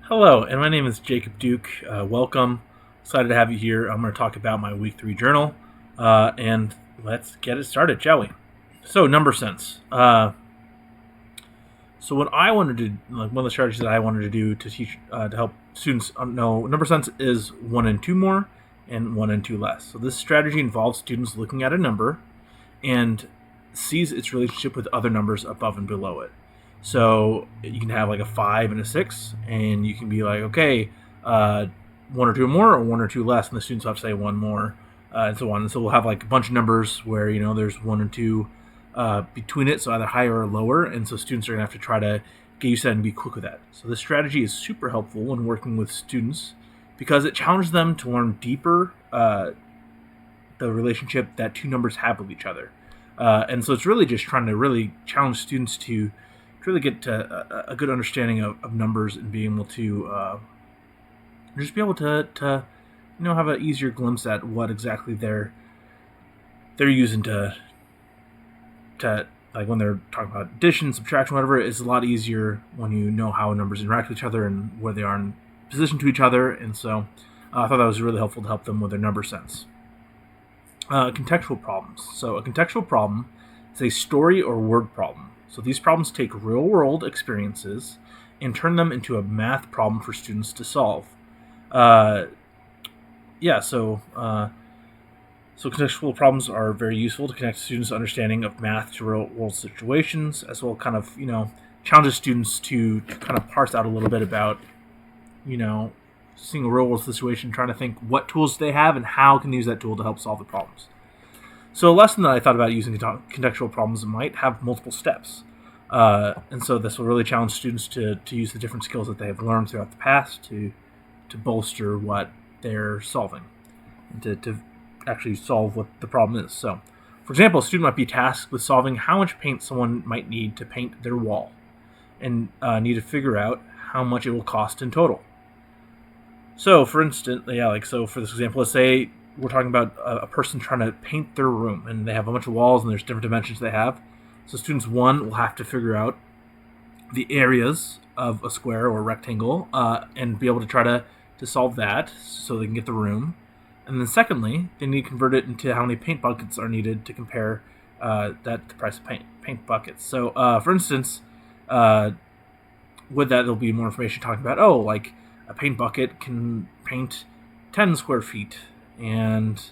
Hello, and my name is Jacob Duke. Welcome. Excited to have you here. I'm going to talk about my week 3 journal, and let's get it started, shall we? So, number sense. So, what I wanted to like one of the strategies that I wanted to do to teach to help students know number sense is 1 and 2 more and 1 and 2 less. So, this strategy involves students looking at a number and sees its relationship with other numbers above and below it. So you can have like a 5 and a 6, and you can be like, okay, 1 or 2 more, or 1 or 2 less, and the students will have to say one more, and so on. And so we'll have like a bunch of numbers where there's 1 and 2 between it, so either higher or lower, and so students are gonna have to try to get used to that and be quick with that. So this strategy is super helpful when working with students because it challenges them to learn deeper the relationship that two numbers have with each other. And so it's really just trying to really challenge students to really get to a good understanding of numbers and being able to just be able to have an easier glimpse at what exactly they're using to like when they're talking about addition, subtraction, whatever. It's a lot easier when you know how numbers interact with each other and where they are in position to each other. And so I thought that was really helpful to help them with their number sense. Contextual problems. So a contextual problem is a story or word problem. So these problems take real-world experiences and turn them into a math problem for students to solve. Uh, yeah, so contextual problems are very useful to connect students' understanding of math to real-world situations, as well kind of challenges students to kind of parse out a little bit about you know seeing a real-world situation, trying to think what tools they have and how can they use that tool to help solve the problems. So a lesson that I thought about using contextual problems might have multiple steps. And so this will really challenge students to use the different skills that they have learned throughout the past to bolster what they're solving, and to actually solve what the problem is. So, for example, a student might be tasked with solving how much paint someone might need to paint their wall, and need to figure out how much it will cost in total. So, for instance, for this example, let's say we're talking about a person trying to paint their room, and they have a bunch of walls, and there's different dimensions they have. So, students one will have to figure out the areas of a square or a rectangle, and be able to try to solve that so they can get the room. And then, secondly, they need to convert it into how many paint buckets are needed to compare that to the price of paint buckets. So, for instance, with that, there'll be more information talking about like a paint bucket can paint 10 square feet, and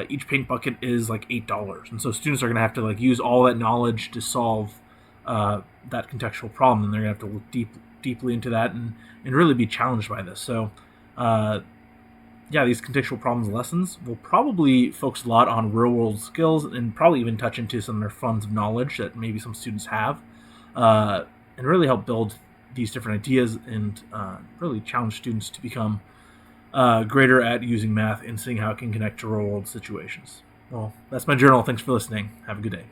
each paint bucket is like $8, and so students are going to have to use all that knowledge to solve that contextual problem, and they're going to have to look deeply into that and really be challenged by this. So these contextual problems lessons will probably focus a lot on real world skills and probably even touch into some of their funds of knowledge that maybe some students have, and really help build these different ideas and really challenge students to become greater at using math and seeing how it can connect to real world situations. Well, that's my journal. Thanks for listening. Have a good day.